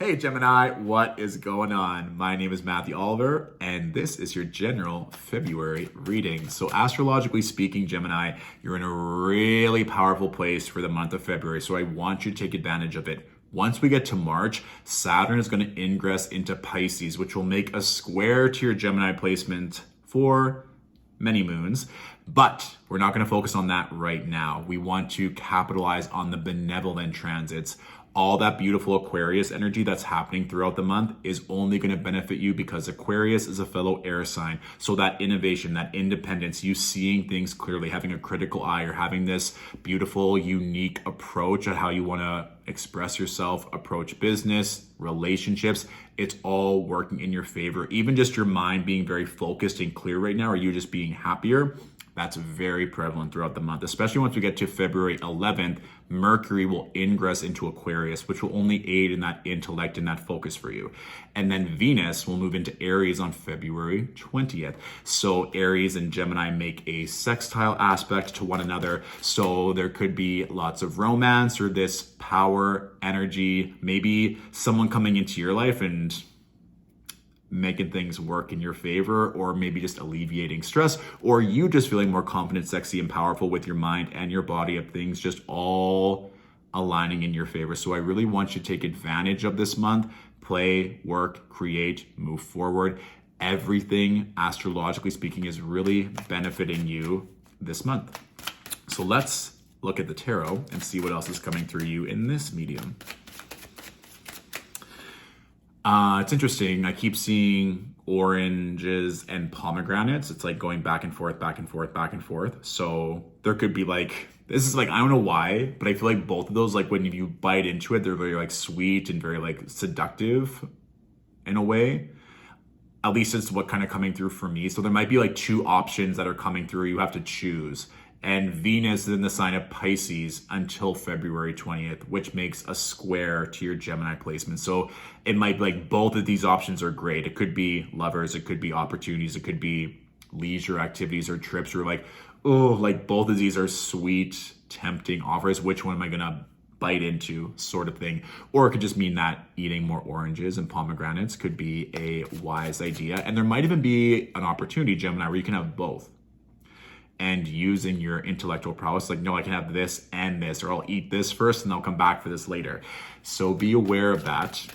Hey Gemini, what is going on? My name is Matthew Oliver, and this is your general February reading. So astrologically speaking, Gemini, you're in a really powerful place for the month of February, so I want you to take advantage of it. Once we get to March, Saturn is going to ingress into Pisces, which will make a square to your Gemini placement for many moons. But we're not going to focus on that right now. We want to capitalize on the benevolent transits. All that beautiful Aquarius energy that's happening throughout the month is only going to benefit you because Aquarius is a fellow air sign. So that innovation, that independence, you seeing things clearly, having a critical eye, or having this beautiful, unique approach at how you want to express yourself, approach business, relationships, it's all working in your favor. Even just your mind being very focused and clear right now, or you just being happier, that's very prevalent throughout the month, especially once we get to February 11th. Mercury will ingress into Aquarius, which will only aid in that intellect and that focus for you. And then Venus will move into Aries on February 20th. So Aries and Gemini make a sextile aspect to one another. So there could be lots of romance or this power energy, maybe someone coming into your life and making things work in your favor, or maybe just alleviating stress, or you just feeling more confident, sexy, and powerful with your mind and your body, of things just all aligning in your favor. So I really want you to take advantage of this month. Play, work, create, move forward. Everything, astrologically speaking, is really benefiting you this month. So let's look at the tarot and see what else is coming through you in this medium. It's interesting. I keep seeing oranges and pomegranates. It's like going back and forth, back and forth, back and forth. So there could be like, this is like, I don't know why, but I feel like both of those, like when you bite into it, they're very like sweet and very like seductive in a way. At least it's what kind of coming through for me. So there might be like two options that are coming through. You have to choose. And Venus is in the sign of Pisces until February 20th, which makes a square to your Gemini placement. So it might be like both of these options are great. It could be lovers, it could be opportunities, it could be leisure activities or trips. Or like, oh, like both of these are sweet, tempting offers. Which one am I gonna bite into, sort of thing? Or it could just mean that eating more oranges and pomegranates could be a wise idea. And there might even be an opportunity, Gemini, where you can have both. And using your intellectual prowess, like, no, I can have this and this, or I'll eat this first and I'll come back for this later. So be aware of that.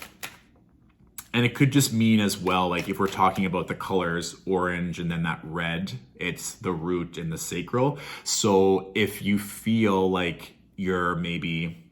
And it could just mean as well, like if we're talking about the colors, orange and then that red, it's the root and the sacral. So if you feel like you're maybe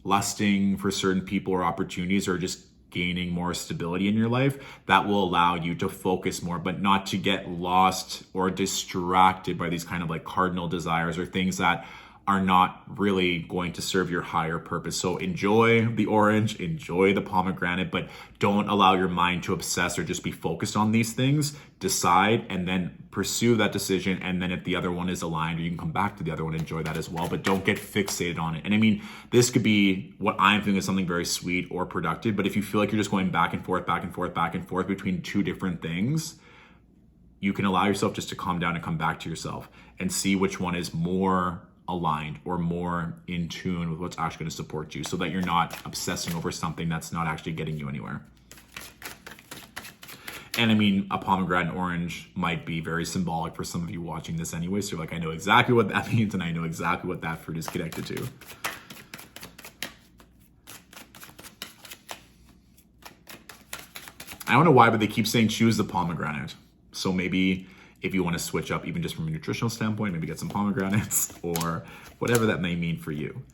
lusting for certain people or opportunities, or just gaining more stability in your life, that will allow you to focus more, but not to get lost or distracted by these kind of like cardinal desires or things that are not really going to serve your higher purpose. So enjoy the orange, enjoy the pomegranate, but don't allow your mind to obsess or just be focused on these things. Decide and then pursue that decision. And then if the other one is aligned, or you can come back to the other one, enjoy that as well, but don't get fixated on it. And I mean, this could be what I'm thinking is something very sweet or productive, but if you feel like you're just going back and forth, back and forth, back and forth between two different things, you can allow yourself just to calm down and come back to yourself and see which one is more aligned or more in tune with what's actually going to support you, so that you're not obsessing over something that's not actually getting you anywhere. And I mean, a pomegranate orange might be very symbolic for some of you watching this anyway. So you're like, I know exactly what that means, and I know exactly what that fruit is connected to. I don't know why, but they keep saying choose the pomegranate. So maybe if you want to switch up, even just from a nutritional standpoint, maybe get some pomegranates or whatever that may mean for you.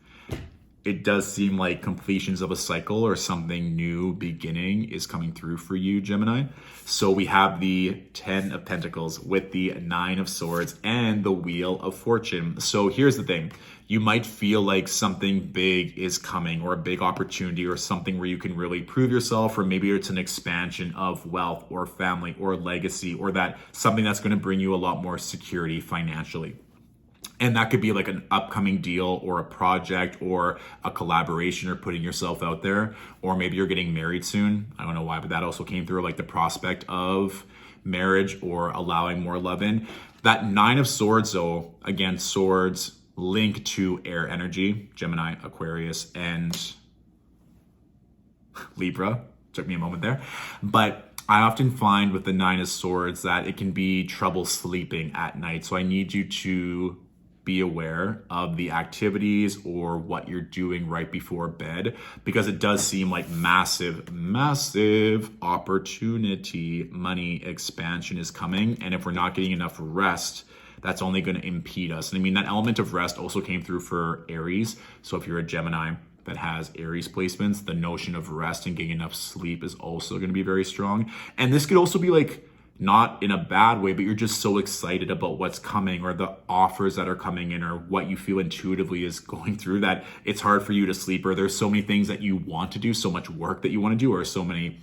It does seem like completions of a cycle or something new beginning is coming through for you, Gemini. So we have the 10 of Pentacles with the 9 of Swords and the Wheel of Fortune. So here's the thing. You might feel like something big is coming, or a big opportunity, or something where you can really prove yourself, or maybe it's an expansion of wealth or family or legacy, or that something that's going to bring you a lot more security financially. And that could be like an upcoming deal or a project or a collaboration or putting yourself out there. Or maybe you're getting married soon. I don't know why, but that also came through, like the prospect of marriage or allowing more love in. That 9 of Swords, though, again, swords link to air energy, Gemini, Aquarius, and Libra. Took me a moment there. But I often find with the Nine of Swords that it can be trouble sleeping at night. So I need you to be aware of the activities or what you're doing right before bed, because it does seem like massive opportunity, money expansion is coming. And if we're not getting enough rest, that's only going to impede us. And I mean, that element of rest also came through for Aries. So if you're a Gemini that has Aries placements, the notion of rest and getting enough sleep is also going to be very strong. And this could also be like, not in a bad way, but you're just so excited about what's coming or the offers that are coming in or what you feel intuitively is going through that it's hard for you to sleep, or there's so many things that you want to do, so much work that you want to do, or so many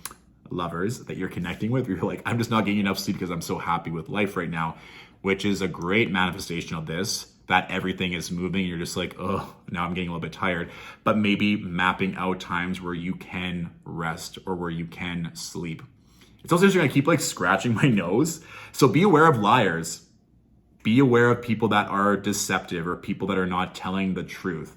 lovers that you're connecting with. You're like, I'm just not getting enough sleep because I'm so happy with life right now, which is a great manifestation of this, that everything is moving. You're just like, oh, now I'm getting a little bit tired. But maybe mapping out times where you can rest or where you can sleep. It's also interesting, I keep like scratching my nose. So be aware of liars. Be aware of people that are deceptive or people that are not telling the truth.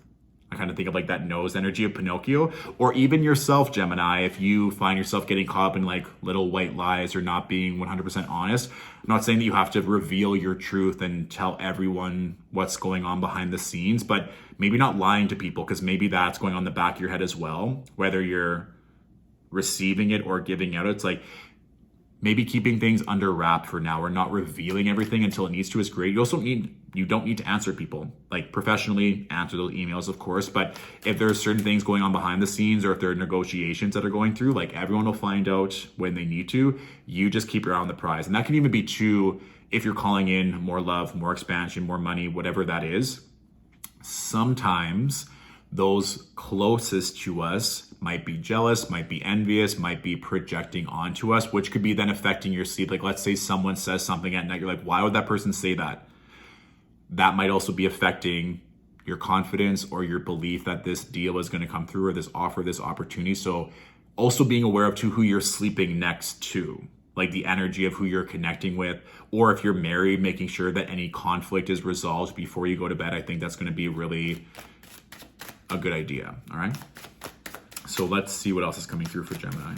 I kind of think of like that nose energy of Pinocchio, or even yourself, Gemini, if you find yourself getting caught up in like little white lies or not being 100% honest. I'm not saying that you have to reveal your truth and tell everyone what's going on behind the scenes, but maybe not lying to people, because maybe that's going on in the back of your head as well, whether you're receiving it or giving out. It's like, maybe keeping things under wrap for now or not revealing everything until it needs to is great. You don't need to answer people. Like professionally, answer those emails, of course. But if there's certain things going on behind the scenes, or if there are negotiations that are going through, like everyone will find out when they need to. You just keep your eye on the prize. And that can even be true if you're calling in more love, more expansion, more money, whatever that is. Sometimes those closest to us might be jealous, might be envious, might be projecting onto us, which could be then affecting your sleep. Like let's say someone says something at night, you're like, why would that person say that? That might also be affecting your confidence or your belief that this deal is going to come through, or this offer, this opportunity. So also being aware of who you're sleeping next to, like the energy of who you're connecting with, or if you're married, making sure that any conflict is resolved before you go to bed. I think that's going to be really a good idea. All right. So let's see what else is coming through for Gemini.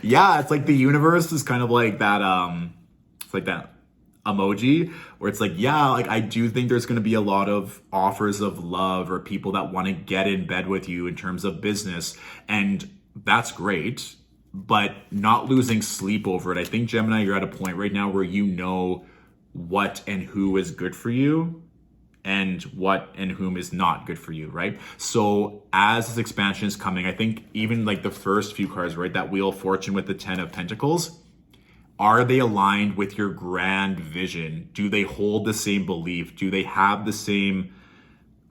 Yeah, it's like the universe is kind of like that, it's like that emoji where it's like, yeah, like I do think there's going to be a lot of offers of love or people that want to get in bed with you in terms of business. And that's great, but not losing sleep over it. I think Gemini, you're at a point right now where you know what and who is good for you and what and whom is not good for you, right? So as this expansion is coming, I think even like the first few cards, right? That Wheel of Fortune with the 10 of Pentacles, are they aligned with your grand vision? Do they hold the same belief? Do they have the same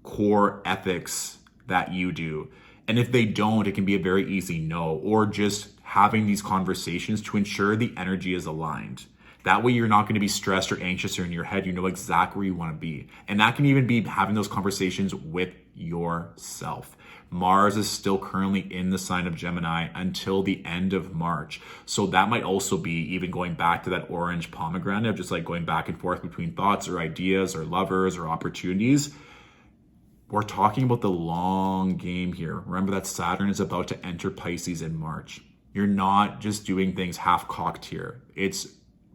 core ethics that you do? And if they don't, it can be a very easy no, or just having these conversations to ensure the energy is aligned. That way you're not going to be stressed or anxious or in your head. You know exactly where you want to be. And that can even be having those conversations with yourself. Mars is still currently in the sign of Gemini until the end of March. So that might also be even going back to that orange pomegranate of just like going back and forth between thoughts or ideas or lovers or opportunities. We're talking about the long game here. Remember that Saturn is about to enter Pisces in March. You're not just doing things half-cocked here. It's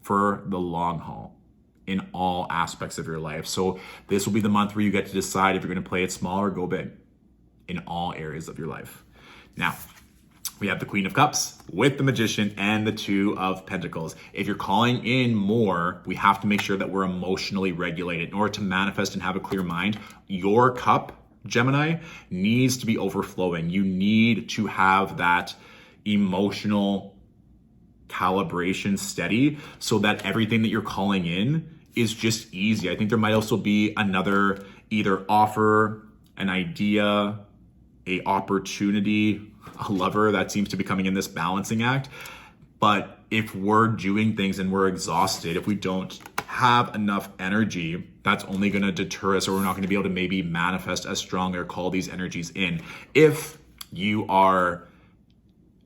for the long haul in all aspects of your life. So this will be the month where you get to decide if you're going to play it small or go big in all areas of your life. Now, we have the Queen of Cups with the Magician and the Two of Pentacles. If you're calling in more, we have to make sure that we're emotionally regulated. In order to manifest and have a clear mind, your cup, Gemini, needs to be overflowing. You need to have that emotional calibration steady so that everything that you're calling in is just easy. I think there might also be another either offer, an idea, a opportunity, a lover that seems to be coming in this balancing act. But if we're doing things and we're exhausted, if we don't have enough energy, that's only going to deter us, or we're not going to be able to maybe manifest as strong or call these energies in. If you are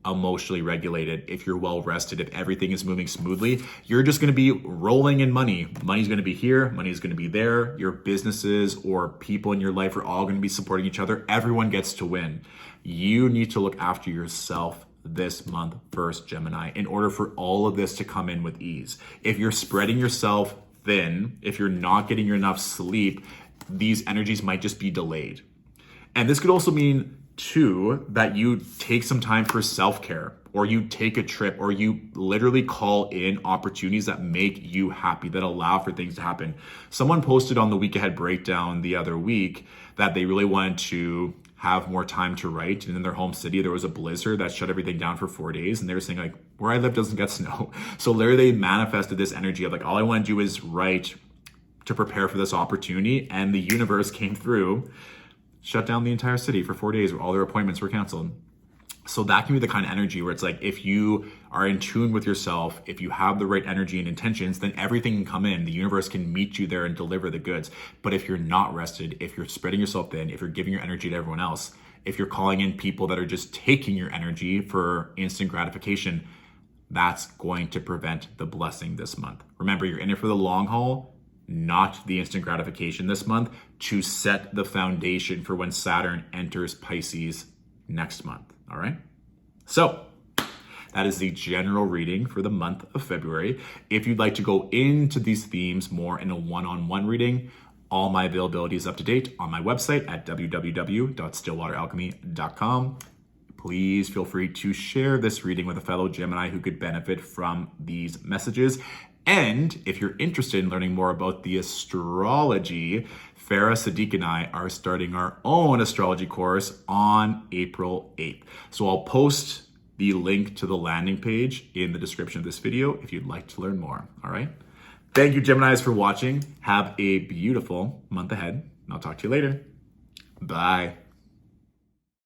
emotionally regulated, if you're well rested, if everything is moving smoothly, you're just going to be rolling in money. Money's going to be here, money's going to be there. Your businesses or people in your life are all going to be supporting each other. Everyone gets to win. You need to look after yourself this month first, Gemini, in order for all of this to come in with ease. If you're spreading yourself thin, if you're not getting enough sleep, these energies might just be delayed. And this could also mean too, that you take some time for self-care, or you take a trip, or you literally call in opportunities that make you happy, that allow for things to happen. Someone posted on the week ahead breakdown the other week that they really wanted to have more time to write. And in their home city, there was a blizzard that shut everything down for 4 days. And they were saying like, where I live doesn't get snow. So literally they manifested this energy of like, all I want to do is write to prepare for this opportunity. And the universe came through, shut down the entire city for 4 days where all their appointments were canceled. So that can be the kind of energy where it's like, if you are in tune with yourself, if you have the right energy and intentions, then everything can come in. The universe can meet you there and deliver the goods. But if you're not rested, if you're spreading yourself thin, if you're giving your energy to everyone else, if you're calling in people that are just taking your energy for instant gratification, that's going to prevent the blessing this month. Remember, you're in it for the long haul, not the instant gratification this month, to set the foundation for when Saturn enters Pisces next month. All right. So that is the general reading for the month of February. If you'd like to go into these themes more in a one-on-one reading, all my availability is up to date on my website at www.stillwateralchemy.com. Please feel free to share this reading with a fellow Gemini who could benefit from these messages. And if you're interested in learning more about the astrology, Farah, Sadiq, and I are starting our own astrology course on April 8th. So I'll post the link to the landing page in the description of this video if you'd like to learn more. All right. Thank you, Geminis, for watching. Have a beautiful month ahead. And I'll talk to you later. Bye.